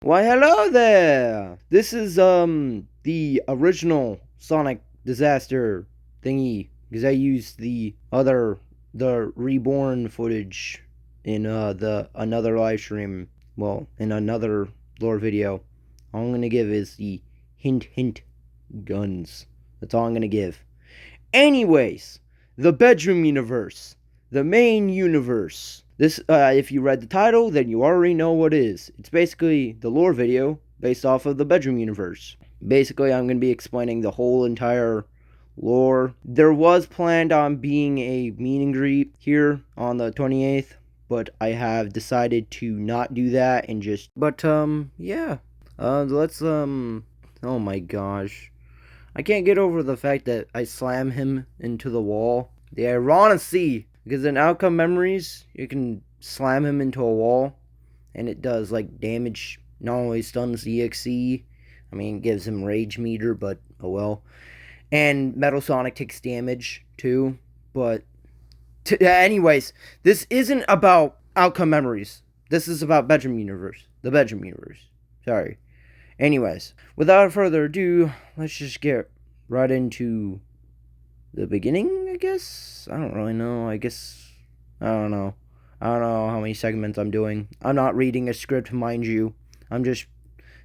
Why, hello there! This is, the original Sonic Disaster thingy, because I used the Reborn footage in, another live stream, well, in another lore video. All I'm gonna give is the hint guns. That's all I'm gonna give. Anyways, the bedroom universe. The main universe. This, if you read the title, then you already know what it is. It's basically the lore video based off of the bedroom universe. Basically, I'm going to be explaining the whole entire lore. There was planned on being a meet and greet here on the 28th, but I have decided to not do that and just... But, yeah. Let's, oh my gosh. I can't get over the fact that I slam him into the wall. The irony, because in Outcome Memories, you can slam him into a wall, and it does, like, damage. Not only stuns EXE, I mean, it gives him Rage Meter, but oh well. And Metal Sonic takes damage, too, but... anyways, this isn't about Outcome Memories. This is about Bedroom Universe. The Bedroom Universe. Sorry. Anyways, without further ado, let's just get right into the beginning, I guess? I don't really know. I don't know how many segments I'm doing. I'm not reading a script, mind you. I'm just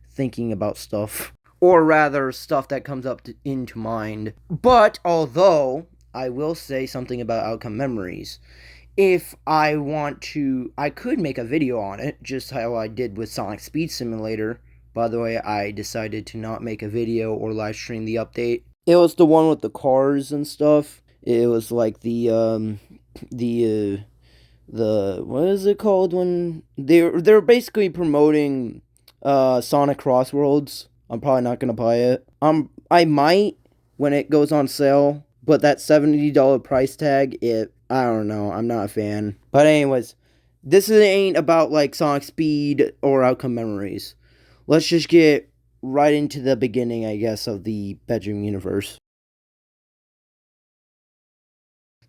thinking about stuff. Or rather, stuff that comes up into mind. But, although, I will say something about Outcome Memories. If I want to, I could make a video on it, just how I did with Sonic Speed Simulator. By the way, I decided to not make a video or live stream the update. It was the one with the cars and stuff. It was like the what is it called when they're basically promoting Sonic Crossworlds. I'm probably not gonna buy it. I might when it goes on sale, but that $70 price tag, I don't know. I'm not a fan. But anyways, this ain't about like Sonic Speed or Outcome Memories. Let's just get right into the beginning, I guess, of the Bedroom Universe.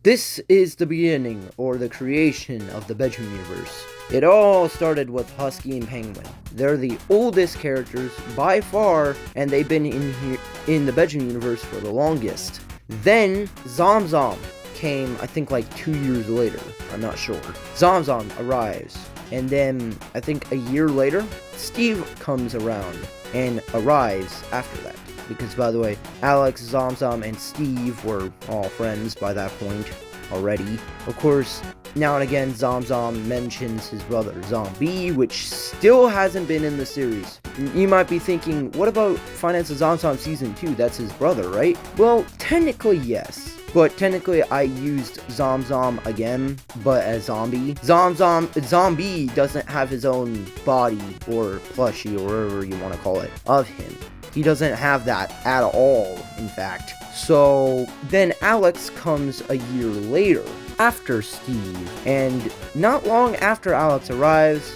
This is the beginning, or the creation of the Bedroom Universe. It all started with Husky and Penguin. They're the oldest characters by far, and they've been in the Bedroom Universe for the longest. Then, Zom came, I think, like 2 years later. I'm not sure. Zom arrives. And then, I think a year later, Steve comes around and arrives after that. Because, by the way, Alex, Zom, and Steve were all friends by that point already. Of course, now and again, Zom mentions his brother, Zombie, which still hasn't been in the series. You might be thinking, what about Finance of Zom Season 2? That's his brother, right? Well, technically, yes. But technically, I used Zom again, but as Zombie. Zombie doesn't have his own body, or plushie, or whatever you want to call it, of him. He doesn't have that at all, in fact. So, then Alex comes a year later, after Steve. And not long after Alex arrives,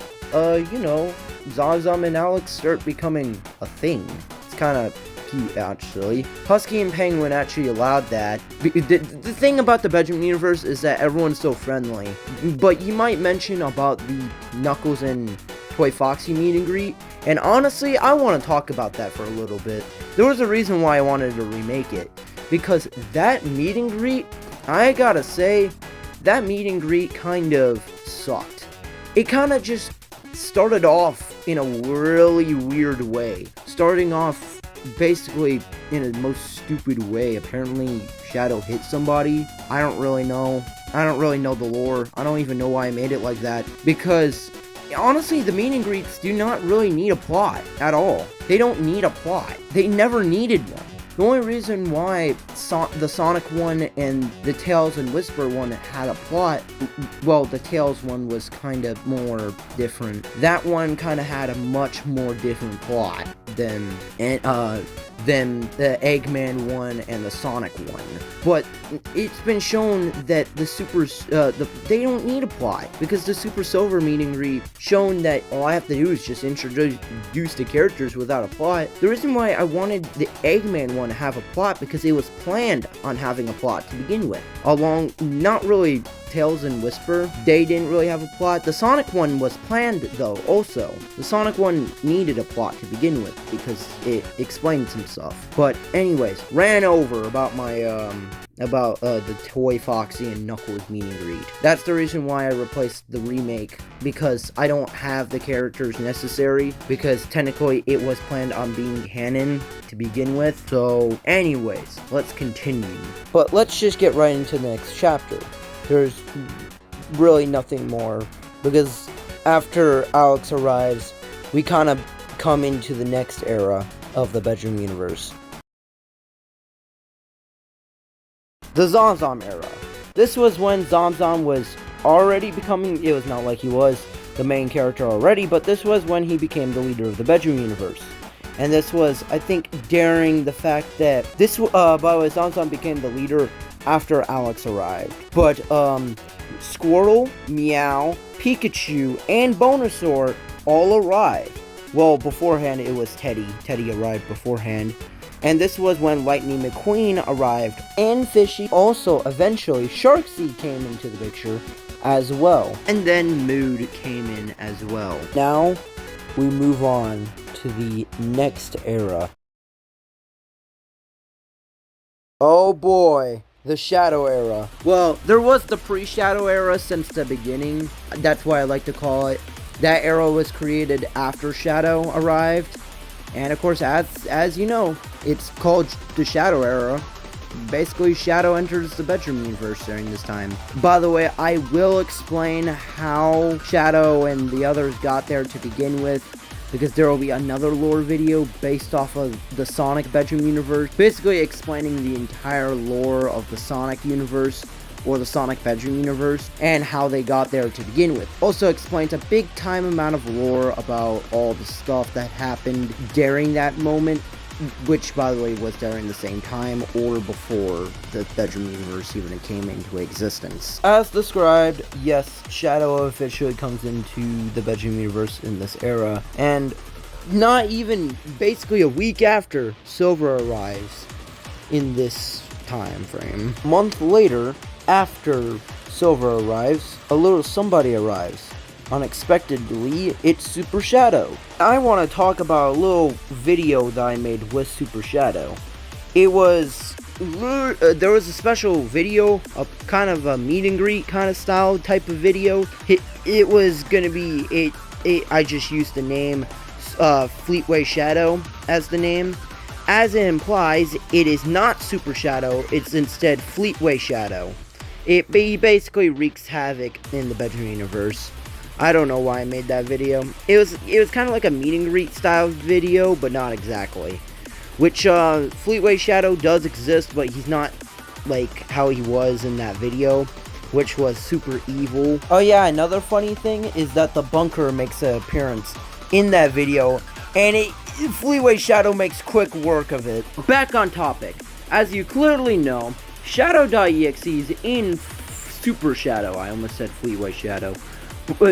Zom and Alex start becoming a thing. It's kind of cute, actually. Husky and Penguin actually allowed that. The thing about the Bedroom Universe is that everyone's so friendly. But you might mention about the Knuckles and Toy Foxy meet and greet. And honestly, I want to talk about that for a little bit. There was a reason why I wanted to remake it. Because that meet and greet, I gotta say, that meet and greet kind of sucked. It kind of just started off in a really weird way. Starting off basically in the most stupid way. Apparently Shadow hit somebody. I don't really know the lore. I don't even know why I made it like that, because honestly, the meet and greets do not really need a plot at all. They don't need a plot. They never needed one. The only reason why the Sonic one and the Tails and Whisper one had a plot, well, the Tails one was kind of more different. That one kind of had a much more different plot than the Eggman one and the Sonic one. But it's been shown that they don't need a plot, because the Super Silver meet and greet shown that all I have to do is just introduce the characters without a plot. The reason why I wanted the Eggman one to have a plot, because it was planned on having a plot to begin with. Not really Tails and Whisper, they didn't really have a plot. The Sonic one was planned, though, also. The Sonic one needed a plot to begin with, because it explained some stuff. But anyways, ran over about my, the Toy Foxy and Knuckles meet and greet. That's the reason why I replaced the remake, because I don't have the characters necessary, because technically it was planned on being canon to begin with. So anyways, let's continue. But let's just get right into the next chapter. There's really nothing more, because after Alex arrives, we kind of come into the next era of the Bedroom Universe. The Zom era. This was when Zom was already becoming, it was not like he was the main character already, but this was when he became the leader of the Bedroom Universe. And this was, I think, during the fact that this, by the way, Zom became the leader after Alex arrived. But, Squirtle, Meow, Pikachu, and Bonasaur all arrived. Well, beforehand, it was Teddy. Teddy arrived beforehand. And this was when Lightning McQueen arrived, and Fishy. Also, eventually, Sharksy came into the picture as well. And then Mood came in as well. Now, we move on to the next era. Oh boy, the Shadow era. Well, there was the pre-Shadow era since the beginning. That's why I like to call it. That era was created after Shadow arrived. And of course, as you know, it's called the Shadow era. Basically, Shadow enters the Bedroom Universe during this time. By the way, I will explain how Shadow and the others got there to begin with, because there will be another lore video based off of the Sonic Bedroom Universe, basically explaining the entire lore of the Sonic universe, or the Sonic Bedroom Universe, and how they got there to begin with. Also explains a big time amount of lore about all the stuff that happened during that moment, which, by the way, was during the same time or before the Bedroom Universe even came into existence. As described, yes, Shadow officially comes into the Bedroom Universe in this era, and not even basically a week after Silver arrives in this time frame. A month later, after Silver arrives, a little somebody arrives. Unexpectedly, it's Super Shadow. I want to talk about a little video that I made with Super Shadow. It was, there was a special video, a kind of a meet and greet kind of style type of video. It was gonna be, I just used the name Fleetway Shadow as the name. As it implies, it is not Super Shadow, it's instead Fleetway Shadow. He basically wreaks havoc in the Bedroom Universe. I don't know why I made that video. It was kind of like a meet and greet style video, but not exactly. Which, Fleetway Shadow does exist, but he's not like how he was in that video, which was super evil. Oh yeah, another funny thing is that the bunker makes an appearance in that video, and Fleetway Shadow makes quick work of it. Back on topic. As you clearly know, Shadow.exe is in Super Shadow. I almost said Fleetway Shadow,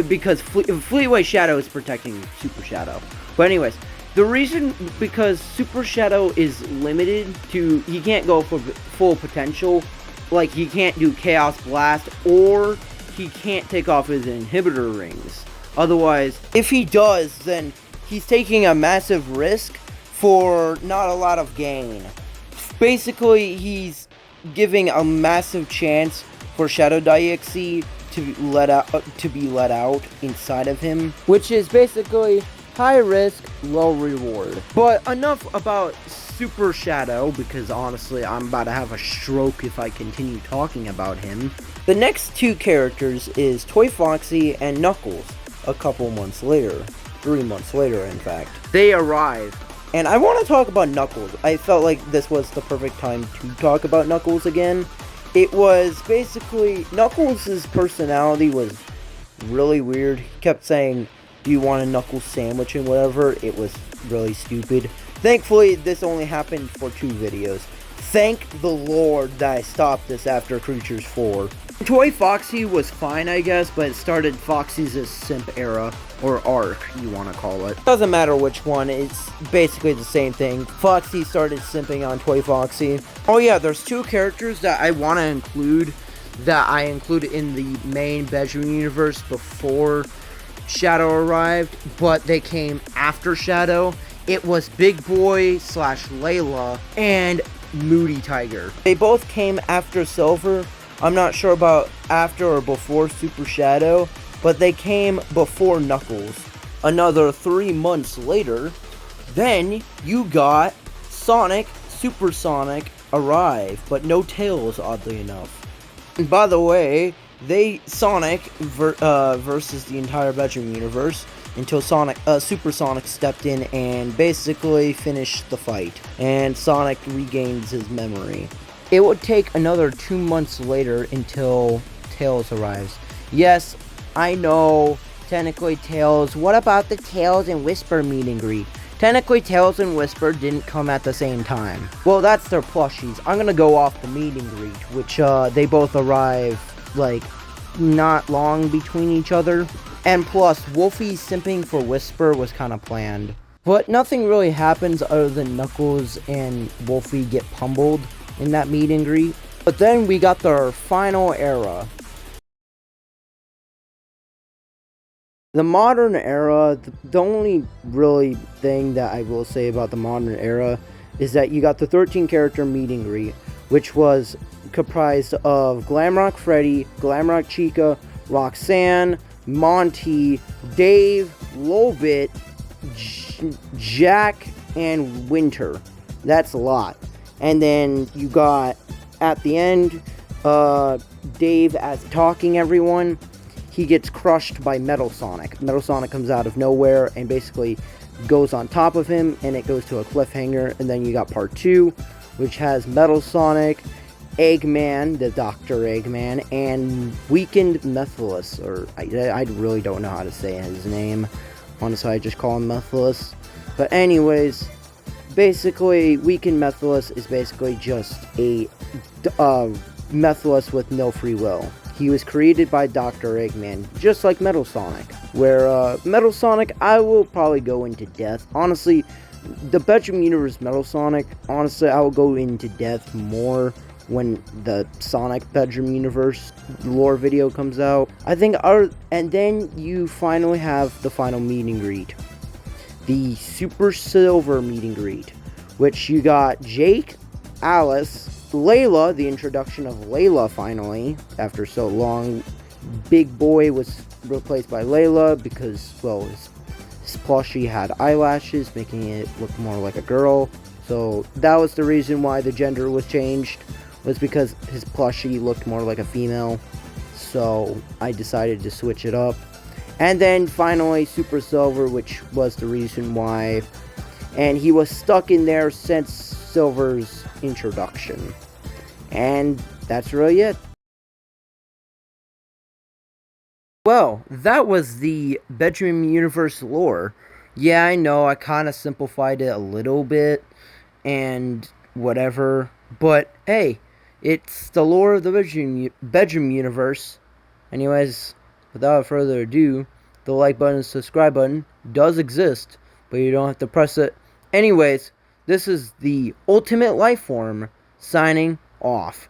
because Fleetway Shadow is protecting Super Shadow. But anyways, the reason, because Super Shadow is limited to, he can't go for full potential, like he can't do Chaos Blast, or he can't take off his inhibitor rings. Otherwise, if he does, then he's taking a massive risk for not a lot of gain. Basically, he's giving a massive chance for Shadow.exe to be let out inside of him, which is basically high risk, low reward. But enough about Super Shadow, because honestly, I'm about to have a stroke if I continue talking about him. The next two characters is Toy Foxy and Knuckles. A couple months later, 3 months later, in fact, they arrive. And I want to talk about Knuckles. I felt like this was the perfect time to talk about Knuckles again. It was basically, Knuckles' personality was really weird. He kept saying, "Do you want a Knuckles sandwich?" and whatever. It was really stupid. Thankfully, this only happened for 2 videos. Thank the Lord that I stopped this after Creatures 4. Toy Foxy was fine, I guess, but it started Foxy's simp era, or arc, you want to call it. Doesn't matter which one, it's basically the same thing. Foxy started simping on Toy Foxy. Oh yeah, there's 2 characters that I want to include that I included in the main bedroom universe before Shadow arrived, but they came after Shadow. It was Big Boy / Layla and Moody Tiger. They both came after Silver. I'm not sure about after or before Super Shadow, but they came before Knuckles. Another 3 months later, then you got Sonic, Super Sonic arrive, but no Tails, oddly enough. And by the way, Sonic versus the entire bedroom universe until Super Sonic stepped in and basically finished the fight, and Sonic regains his memory. It would take another 2 months later until Tails arrives. Yes, I know, technically Tails. What about the Tails and Whisper meet and greet? Technically, Tails and Whisper didn't come at the same time. Well, that's their plushies. I'm gonna go off the meet and greet, which they both arrive like not long between each other. And plus, Wolfie simping for Whisper was kind of planned. But nothing really happens other than Knuckles and Wolfie get pummeled in that meet and greet. But then we got their final era. The modern era, the only really thing that I will say about the modern era is that you got the 13 character meet and greet, which was comprised of Glamrock Freddy, Glamrock Chica, Roxanne, Monty, Dave, Lolbit, Jack, and Winter. That's a lot. And then you got, at the end, Dave as talking everyone. He gets crushed by Metal Sonic. Metal Sonic comes out of nowhere and basically goes on top of him, and it goes to a cliffhanger. And then you got part 2, which has Metal Sonic, Eggman, the Dr. Eggman, and Weakened Methyllus, or I really don't know how to say his name. Honestly, I just call him Methyllus. But anyways, basically, Weakened Methyllus is basically just a Methyllus with no free will. He was created by Dr. Eggman, just like Metal Sonic. Where, Metal Sonic, I will probably go into depth. Honestly, the bedroom universe Metal Sonic, honestly, I will go into depth more when the Sonic bedroom universe lore video comes out. I think and then you finally have the final meet and greet. The Super Silver meet and greet, which you got Jake, Alice, Layla, the introduction of Layla finally, after so long. Big Boy was replaced by Layla because, well, his plushie had eyelashes, making it look more like a girl. So that was the reason why the gender was changed, was because his plushie looked more like a female. So I decided to switch it up. And then finally Super Silver, which was the reason why. And he was stuck in there since Silver's introduction. And that's really it. Well, that was the bedroom universe lore. Yeah, I know, I kind of simplified it a little bit, and whatever. But, hey, it's the lore of the bedroom universe. Anyways, without further ado, the like button and subscribe button does exist, but you don't have to press it. Anyways, this is the Ultimate Life Form signing off.